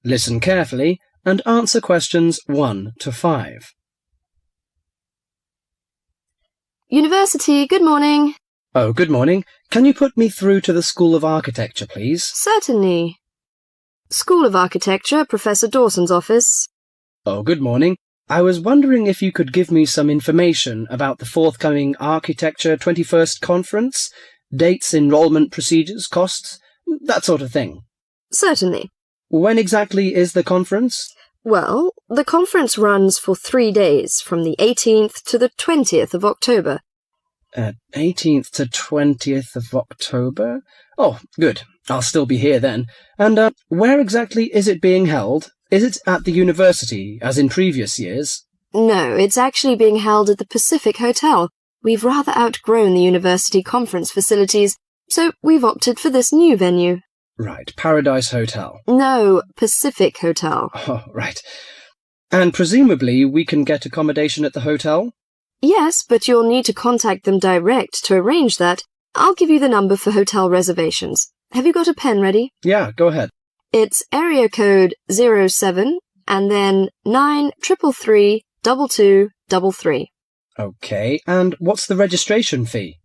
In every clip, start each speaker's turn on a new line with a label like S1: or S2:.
S1: Listen carefully and answer questions 1 to 5.
S2: University, good morning.
S1: Oh, good morning. Can you put me through to the School of Architecture, please?
S2: Certainly. School of Architecture, Professor Dawson's office.
S1: Oh, good morning. I was wondering if you could give me some information about the forthcoming Architecture 21st Conference, dates, enrolment procedures, costs, that sort of thing.
S2: Certainly.
S1: When exactly is the conference?
S2: Well, the conference runs for 3 days, from the 18th to the 20th of October.
S1: 18th to 20th of October? Oh, good. I'll still be here then. And where exactly is it being held? Is it at the university, as in previous years?
S2: No, it's actually being held at the Pacific Hotel. We've rather outgrown the university conference facilities, so we've opted for this new venue.
S1: Right, Paradise Hotel.
S2: No, Pacific Hotel.
S1: Oh, right. And presumably we can get accommodation at the hotel?
S2: Yes, but you'll need to contact them direct to arrange that. I'll give you the number for hotel reservations. Have you got a pen ready?
S1: Yeah, go ahead.
S2: It's area code 07 and then 933 2233.
S1: Okay, and what's the registration fee?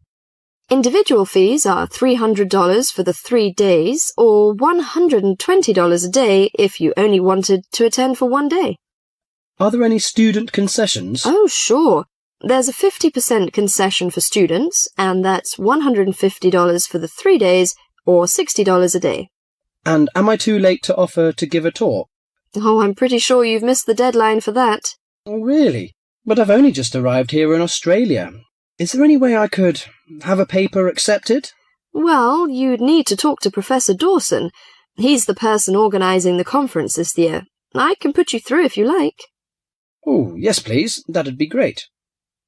S2: Individual fees are $300 for the 3 days or $120 a day if you only wanted to attend for 1 day.
S1: Are there any student concessions?
S2: Oh, sure. There's a 50% concession for students, and that's $150 for the 3 days or $60 a day.
S1: And am I too late to offer to give a talk?
S2: Oh, I'm pretty sure you've missed the deadline for that.
S1: Oh, really? But I've only just arrived here in Australia. Is there any way I could have a paper accepted?
S2: Well, you'd need to talk to Professor Dawson. He's the person organising the conference this year. I can put you through if you like.
S1: Oh, yes, please. That'd be great.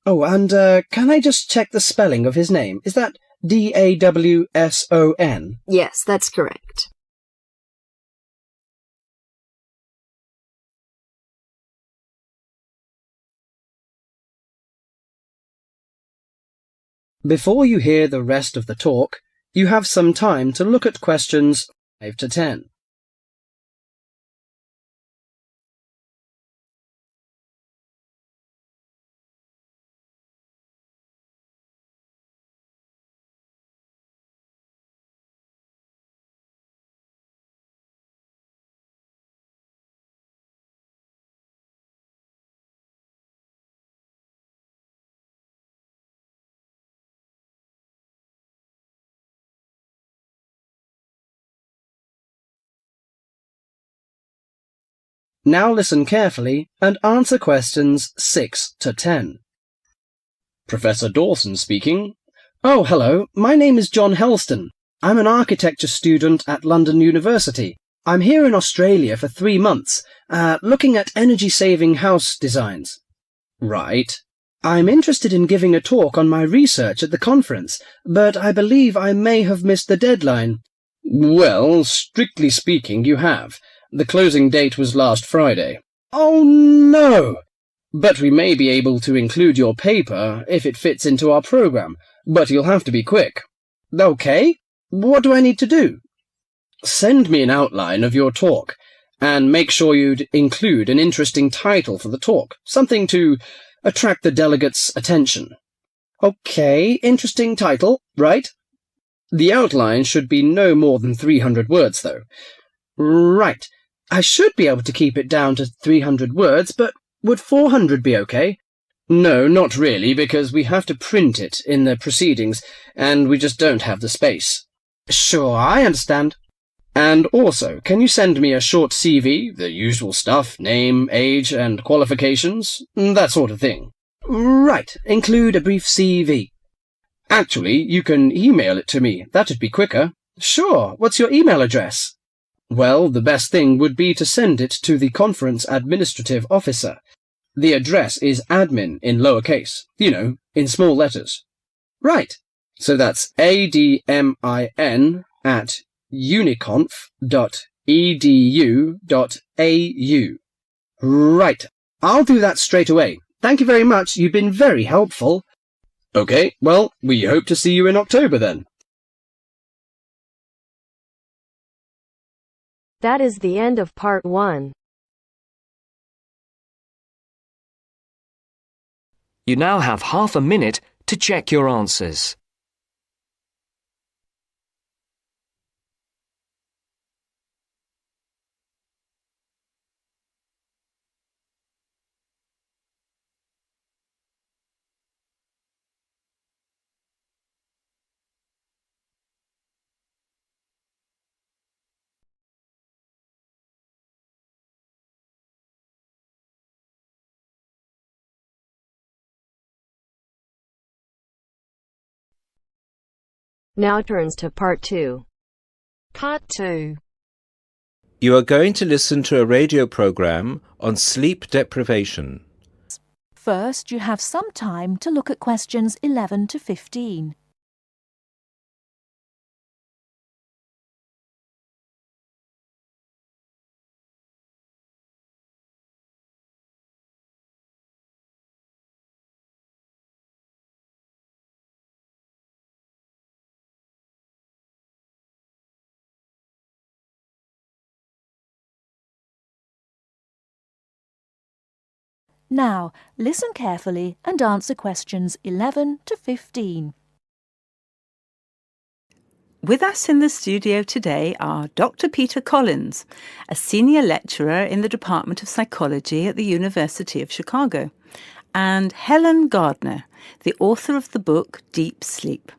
S1: Oh, and can I just check the spelling of his name? Is that Dawson?
S2: Yes, that's correct.
S1: Before you hear the rest of the talk, you have some time to look at questions 5 to 10. Now listen carefully and answer questions 6 to 10. Professor Dawson speaking. Oh, hello. My name is John Helston. I'm an architecture student at London University. I'm here in Australia for 3 months, looking at energy-saving house designs. Right. I'm interested in giving a talk on my research at the conference, but I believe I may have missed the deadline. Well, strictly speaking, you have. The closing date was last Friday. Oh, no! But we may be able to include your paper if it fits into our program, but you'll have to be quick. Okay, what do I need to do? Send me an outline of your talk, and make sure you'd include an interesting title for the talk, something to attract the delegates' attention. Okay, interesting title, right? The outline should be no more than 300 words, though. Right. I should be able to keep it down to 300 words, but would 400 be okay? No, not really, because we have to print it in the proceedings, and we just don't have the space. Sure, I understand. And also, can you send me a short CV, the usual stuff, name, age, and qualifications, that sort of thing? Right, include a brief CV. Actually, you can email it to me. That'd be quicker. Sure, what's your email address? Well, the best thing would be to send it to the conference administrative officer. The address is admin in lowercase, in small letters. Right. So that's admin@uniconf.edu.au. Right. I'll do that straight away. Thank you very much. You've been very helpful. Okay, well, we hope to see you in October then.
S2: That is the end of part 1.
S3: You now have half a minute to check your answers.
S2: Now turns to part 2. Part 2.
S4: You are going to listen to a radio program on sleep deprivation.
S5: First, you have some time to look at questions 11 to 15. Now, listen carefully and answer questions 11 to 15.
S6: With us in the studio today are Dr. Peter Collins, a senior lecturer in the Department of Psychology at the University of Chicago, and Helen Gardner, the author of the book Deep Sleep.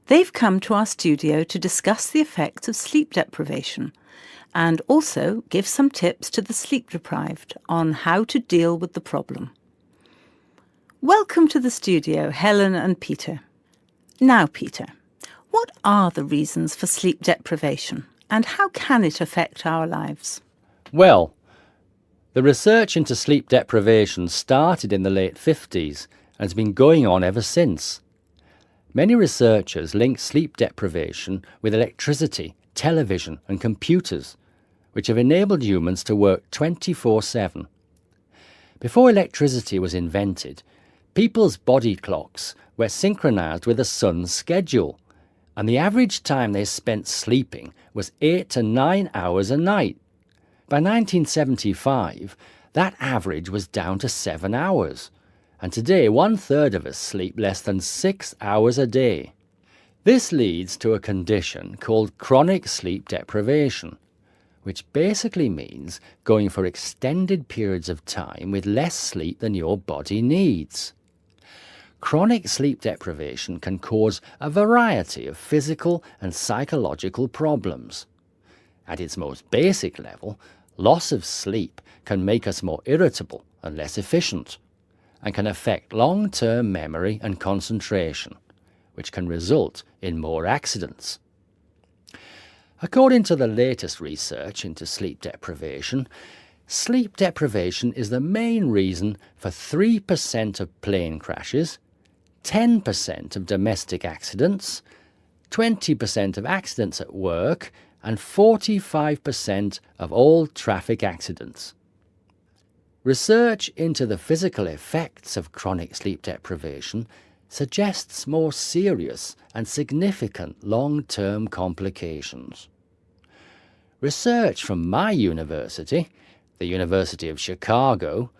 S6: They've come to our studio to discuss the effects of sleep deprivation and also give some tips to the sleep deprived on how to deal with the problem. Welcome to the studio, Helen and Peter. Now, Peter, what are the reasons for sleep deprivation and how can it affect our lives?
S1: Well, the research into sleep deprivation started in the late 50s and has been going on ever since. Many researchers link sleep deprivation with electricity, television and computers, which have enabled humans to work 24/7. Before electricity was invented, people's body clocks were synchronized with the sun's schedule, and the average time they spent sleeping was 8 to 9 hours a night. By 1975, that average was down to 7 hours, and today 1/3 of us sleep less than 6 hours a day. This leads to a condition called chronic sleep deprivation, which basically means going for extended periods of time with less sleep than your body needs. Chronic sleep deprivation can cause a variety of physical and psychological problems. At its most basic level, loss of sleep can make us more irritable and less efficient, and can affect long-term memory and concentration, which can result in more accidents. According to the latest research into sleep deprivation is the main reason for 3% of plane crashes, 10% of domestic accidents, 20% of accidents at work, and 45% of all traffic accidents. Research into the physical effects of chronic sleep deprivation suggests more serious and significant long-term complications. Research from my university, the University of Chicago,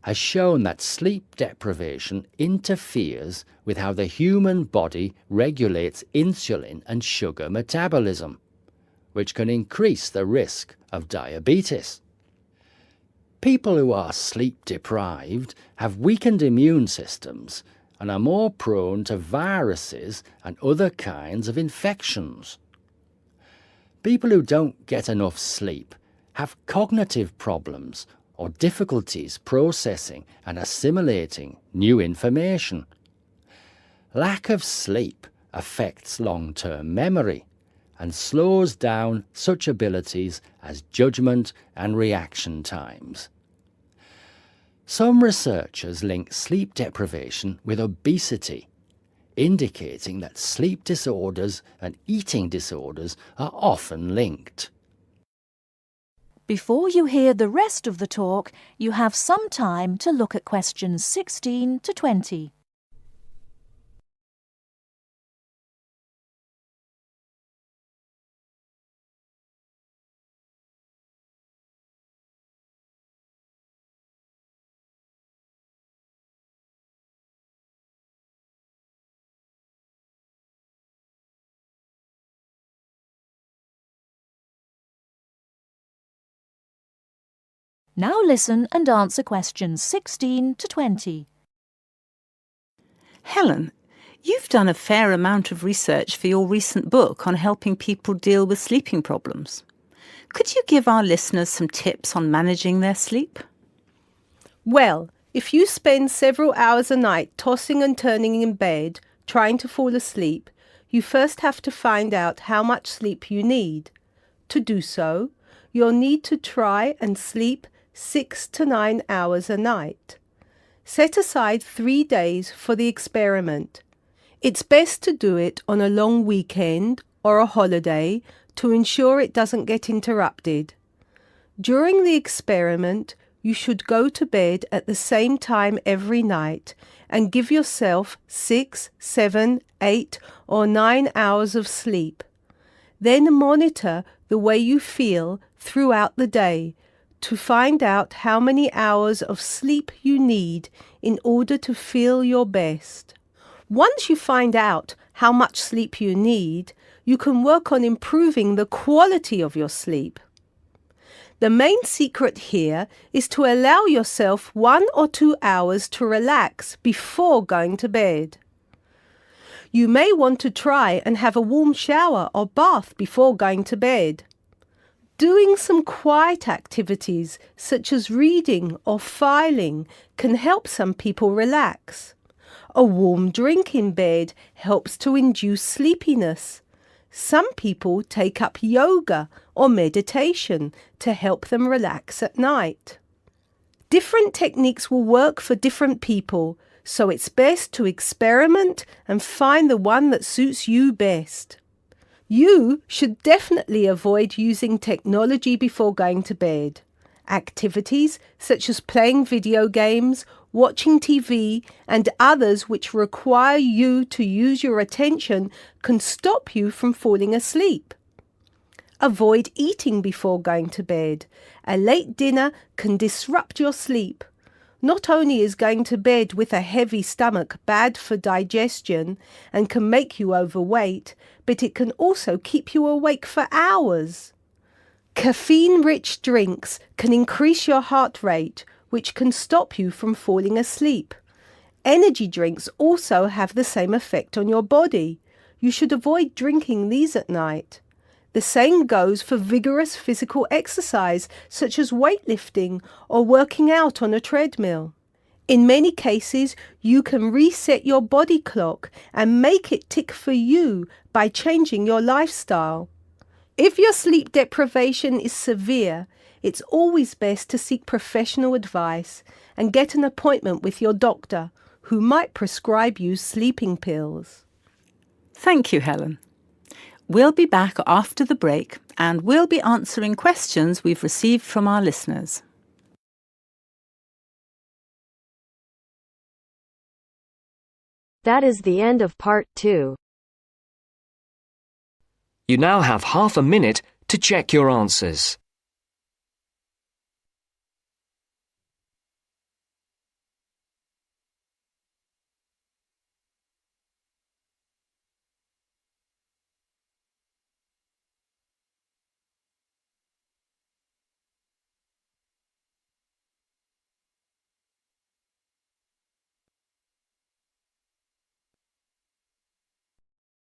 S1: has shown that sleep deprivation interferes with how the human body regulates insulin and sugar metabolism, which can increase the risk of diabetes. People who are sleep deprived have weakened immune systems and are more prone to viruses and other kinds of infections. People who don't get enough sleep have cognitive problems or difficulties processing and assimilating new information. Lack of sleep affects long-term memory and slows down such abilities as judgment and reaction times. Some researchers link sleep deprivation with obesity, indicating that sleep disorders and eating disorders are often linked.
S5: Before you hear the rest of the talk, you have some time to look at questions 16 to 20. Now listen and answer questions 16 to 20.
S6: Helen, you've done a fair amount of research for your recent book on helping people deal with sleeping problems. Could you give our listeners some tips on managing their sleep?
S7: Well, if you spend several hours a night tossing and turning in bed, trying to fall asleep, you first have to find out how much sleep you need. To do so, you'll need to try and sleep 6 to 9 hours a night. Set aside 3 days for the experiment. It's best to do it on a long weekend or a holiday to ensure it doesn't get interrupted. During the experiment, you should go to bed at the same time every night and give yourself 6, 7, 8 or 9 hours of sleep. Then monitor the way you feel throughout the day to find out how many hours of sleep you need in order to feel your best. Once you find out how much sleep you need, you can work on improving the quality of your sleep. The main secret here is to allow yourself 1 or 2 hours to relax before going to bed. You may want to try and have a warm shower or bath before going to bed. Doing some quiet activities such as reading or filing can help some people relax. A warm drink in bed helps to induce sleepiness. Some people take up yoga or meditation to help them relax at night. Different techniques will work for different people, so it's best to experiment and find the one that suits you best. You should definitely avoid using technology before going to bed. Activities such as playing video games, watching TV, and others which require you to use your attention can stop you from falling asleep. Avoid eating before going to bed. A late dinner can disrupt your sleep. Not only is going to bed with a heavy stomach bad for digestion and can make you overweight, but it can also keep you awake for hours. Caffeine-rich drinks can increase your heart rate, which can stop you from falling asleep. Energy drinks also have the same effect on your body. You should avoid drinking these at night. The same goes for vigorous physical exercise such as weightlifting or working out on a treadmill. In many cases, you can reset your body clock and make it tick for you by changing your lifestyle. If your sleep deprivation is severe, it's always best to seek professional advice and get an appointment with your doctor, who might prescribe you sleeping pills.
S6: Thank you, Helen. We'll be back after the break and we'll be answering questions we've received from our listeners.
S2: That is the end of part 2.
S3: You now have half a minute to check your answers.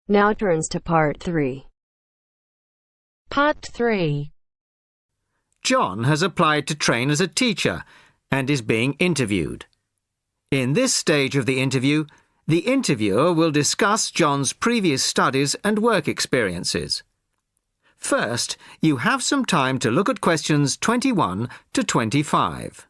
S2: Now turns to part 3.
S8: Part 3.
S9: John has applied to train as a teacher and is being interviewed. In this stage of the interview, the interviewer will discuss John's previous studies and work experiences. First, you have some time to look at questions 21 to 25.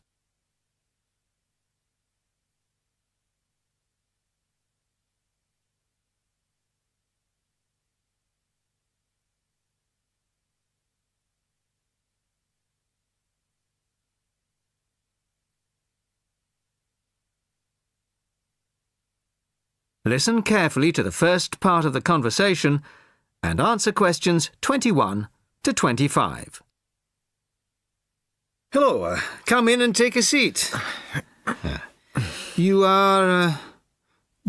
S9: Listen carefully to the first part of the conversation and answer questions 21 to 25. Hello, come in and take a seat. You are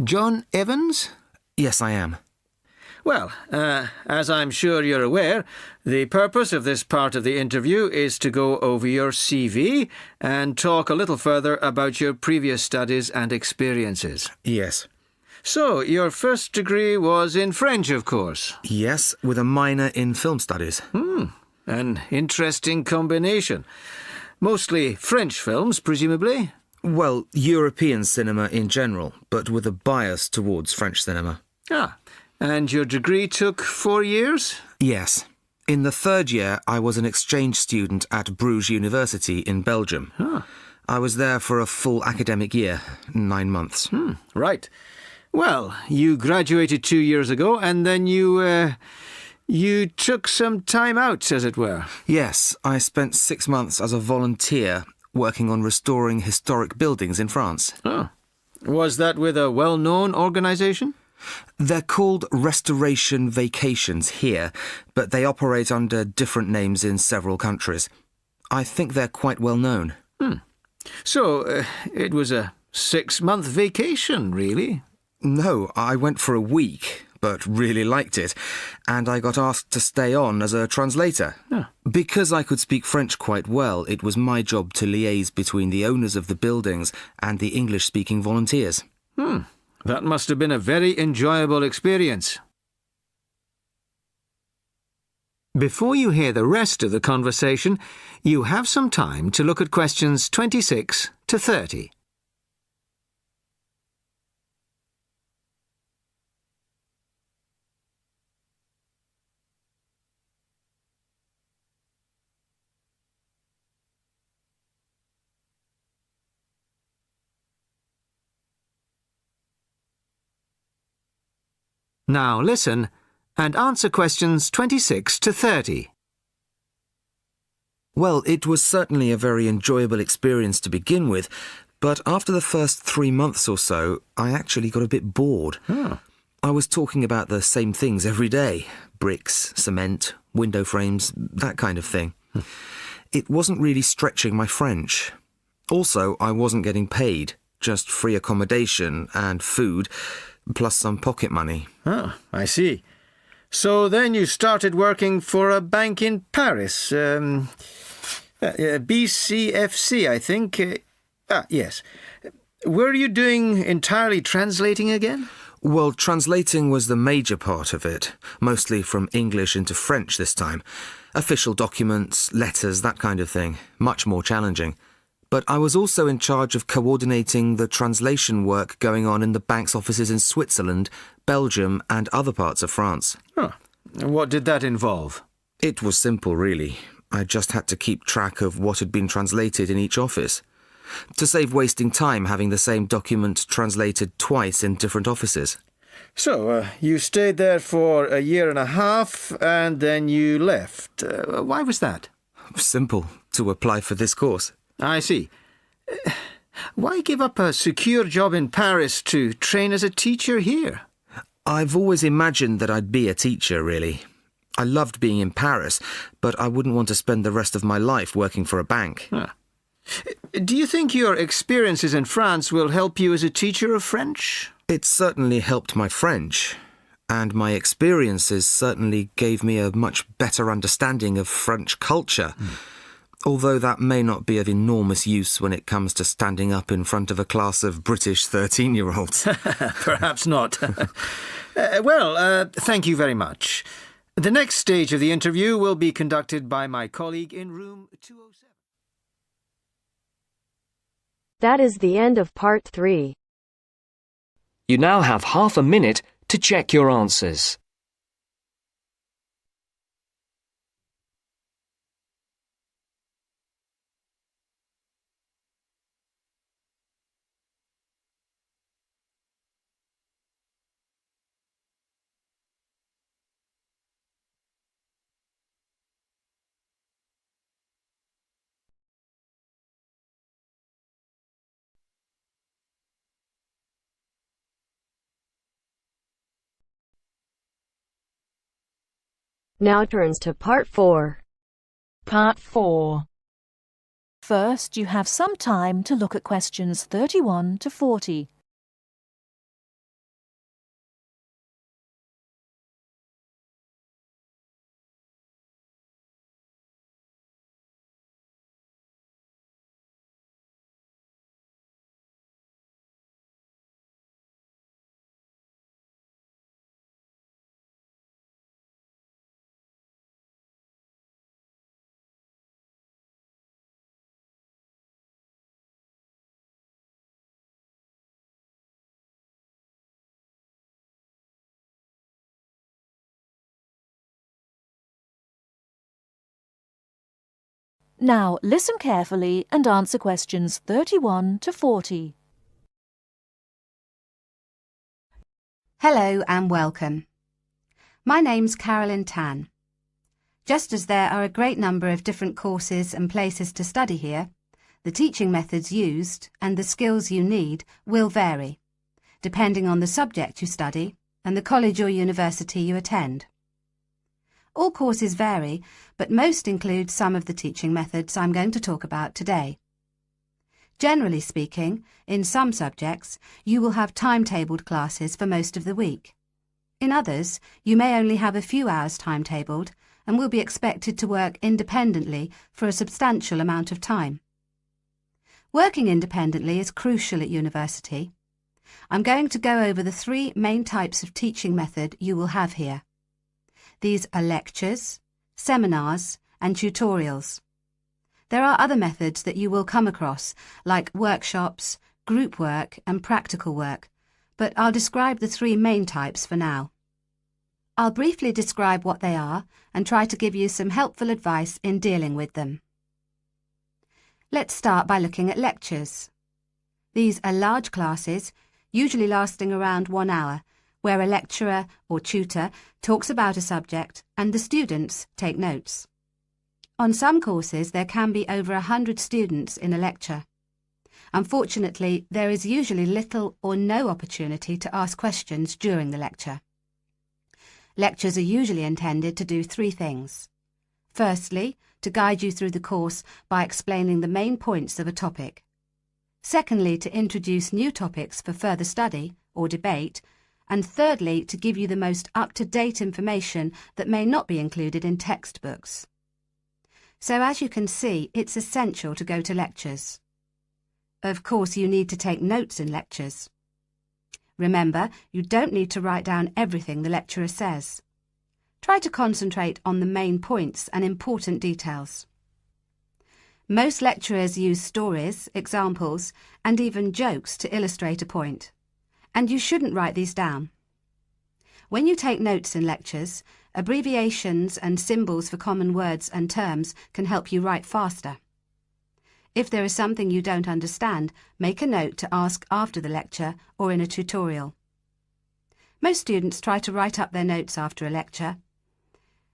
S9: John Evans?
S10: Yes, I am.
S9: Well, as I'm sure you're aware, the purpose of this part of the interview is to go over your CV and talk a little further about your previous studies and experiences.
S10: Yes.
S9: So, your first degree was in French, of course.
S10: Yes, with a minor in film studies.
S9: An interesting combination. Mostly French films, presumably?
S10: Well, European cinema in general, but with a bias towards French cinema.
S9: Ah, and your degree took 4 years?
S10: Yes. In the third year, I was an exchange student at Bruges University in Belgium. I was there for a full academic year, 9 months.
S9: Right. Well, you graduated 2 years ago, and then you took some time out, as it were.
S10: Yes, I spent 6 months as a volunteer working on restoring historic buildings in France.
S9: Oh. Was that with a well-known organisation?
S10: They're called restoration vacations here, but they operate under different names in several countries. I think they're quite well known.
S9: So, it was a 6-month vacation, really?
S10: No, I went for a week, but really liked it, and I got asked to stay on as a translator. Because I could speak French quite well, it was my job to liaise between the owners of the buildings and the English-speaking volunteers.
S9: That must have been a very enjoyable experience. Before you hear the rest of the conversation, you have some time to look at questions 26 to 30. Now listen and answer questions 26 to 30.
S10: Well, it was certainly a very enjoyable experience to begin with, but after the first 3 months or so, I actually got a bit bored. I was talking about the same things every day. Bricks, cement, window frames, that kind of thing. It wasn't really stretching my French. Also, I wasn't getting paid, just free accommodation and food, plus some pocket money.
S9: I see. So then you started working for a bank in Paris. BCFC, I think. Yes. Were you doing entirely translating again?
S10: Well, translating was the major part of it, mostly from English into French this time. Official documents, letters, that kind of thing. Much more challenging. But I was also in charge of coordinating the translation work going on in the bank's offices in Switzerland, Belgium, and other parts of France.
S9: What did that involve?
S10: It was simple, really. I just had to keep track of what had been translated in each office. To save wasting time having the same document translated twice in different offices.
S9: So, you stayed there for a year and a half, and then you left. Why was that?
S10: Simple. To apply for this course.
S9: I see. Why give up a secure job in Paris to train as a teacher here?
S10: I've always imagined that I'd be a teacher, really. I loved being in Paris, but I wouldn't want to spend the rest of my life working for a bank.
S9: Do you think your experiences in France will help you as a teacher of French?
S10: It certainly helped my French, and my experiences certainly gave me a much better understanding of French culture. Although that may not be of enormous use when it comes to standing up in front of a class of British 13-year-olds.
S9: Perhaps not. Thank you very much. The next stage of the interview will be conducted by my colleague in room 207.
S2: That is the end of part 3.
S3: You now have half a minute to check your answers.
S2: Now turns to part 4.
S8: Part 4.
S5: First, you have some time to look at questions 31 to 40. Now listen carefully and answer questions 31 to 40.
S11: Hello and welcome. My name's Carolyn Tan. Just as there are a great number of different courses and places to study here, the teaching methods used and the skills you need will vary, depending on the subject you study and the college or university you attend. All courses vary, but most include some of the teaching methods I'm going to talk about today. Generally speaking, in some subjects, you will have timetabled classes for most of the week. In others, you may only have a few hours timetabled and will be expected to work independently for a substantial amount of time. Working independently is crucial at university. I'm going to go over the three main types of teaching method you will have here. These are lectures, seminars, and tutorials. There are other methods that you will come across, like workshops, group work, and practical work, but I'll describe the three main types for now. I'll briefly describe what they are and try to give you some helpful advice in dealing with them. Let's start by looking at lectures. These are large classes, usually lasting around 1 hour, where a lecturer or tutor talks about a subject and the students take notes. On some courses there can be over 100 students in a lecture. Unfortunately, there is usually little or no opportunity to ask questions during the lecture. Lectures are usually intended to do three things. Firstly, to guide you through the course by explaining the main points of a topic. Secondly, to introduce new topics for further study or debate, and thirdly, to give you the most up-to-date information that may not be included in textbooks. So as you can see, it's essential to go to lectures. Of course, you need to take notes in lectures. Remember, you don't need to write down everything the lecturer says. Try to concentrate on the main points and important details. Most lecturers use stories, examples, and even jokes to illustrate a point. And you shouldn't write these down. When you take notes in lectures, abbreviations and symbols for common words and terms can help you write faster. If there is something you don't understand, make a note to ask after the lecture or in a tutorial. Most students try to write up their notes after a lecture.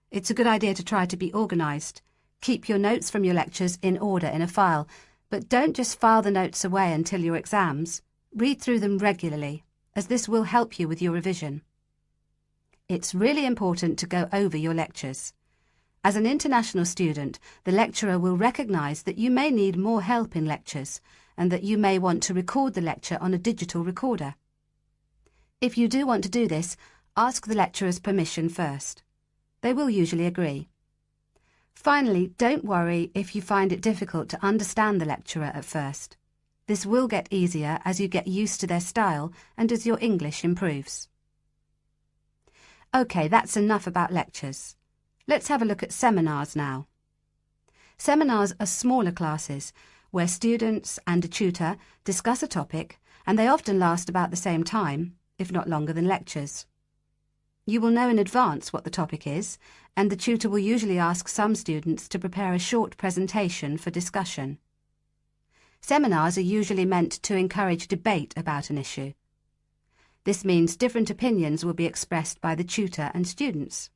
S11: It's a good idea to try to be organised. Keep your notes from your lectures in order in a file, but don't just file the notes away until your exams. Read through them regularly, as this will help you with your revision. It's really important to go over your lectures. As an international student, the lecturer will recognise that you may need more help in lectures and that you may want to record the lecture on a digital recorder. If you do want to do this, ask the lecturer's permission first. They will usually agree. Finally, don't worry if you find it difficult to understand the lecturer at first. This will get easier as you get used to their style and as your English improves. OK, that's enough about lectures. Let's have a look at seminars now. Seminars are smaller classes where students and a tutor discuss a topic, and they often last about the same time, if not longer than lectures. You will know in advance what the topic is, and the tutor will usually ask some students to prepare a short presentation for discussion. Seminars are usually meant to encourage debate about an issue. This means different opinions will be expressed by the tutor and students.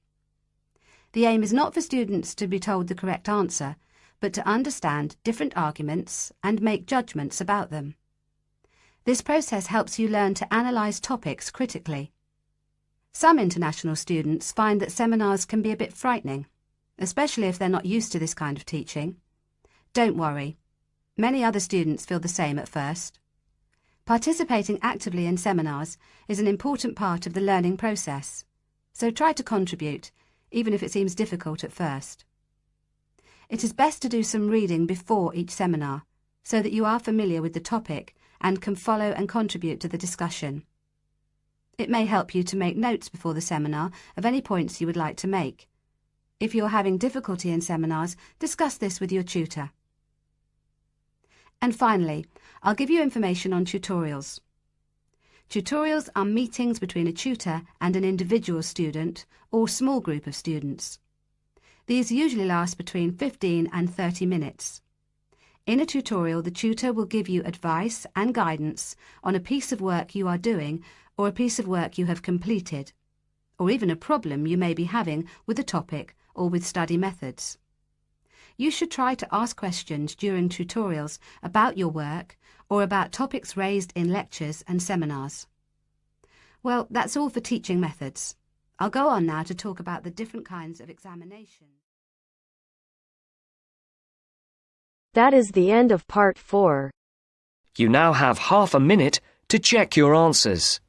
S11: The aim is not for students to be told the correct answer, but to understand different arguments and make judgments about them. This process helps you learn to analyse topics critically. Some international students find that seminars can be a bit frightening, especially if they're not used to this kind of teaching. Don't worry. Many other students feel the same at first. Participating actively in seminars is an important part of the learning process, so try to contribute, even if it seems difficult at first. It is best to do some reading before each seminar, so that you are familiar with the topic and can follow and contribute to the discussion. It may help you to make notes before the seminar of any points you would like to make. If you're having difficulty in seminars, discuss this with your tutor. And finally, I'll give you information on tutorials. Tutorials are meetings between a tutor and an individual student or small group of students. These usually last between 15 and 30 minutes. In a tutorial, the tutor will give you advice and guidance on a piece of work you are doing or a piece of work you have completed, or even a problem you may be having with a topic or with study methods. You should try to ask questions during tutorials about your work or about topics raised in lectures and seminars. Well, that's all for teaching methods. I'll go on now to talk about the different kinds of examination.
S2: That is the end of part 4.
S3: You now have half a minute to check your answers.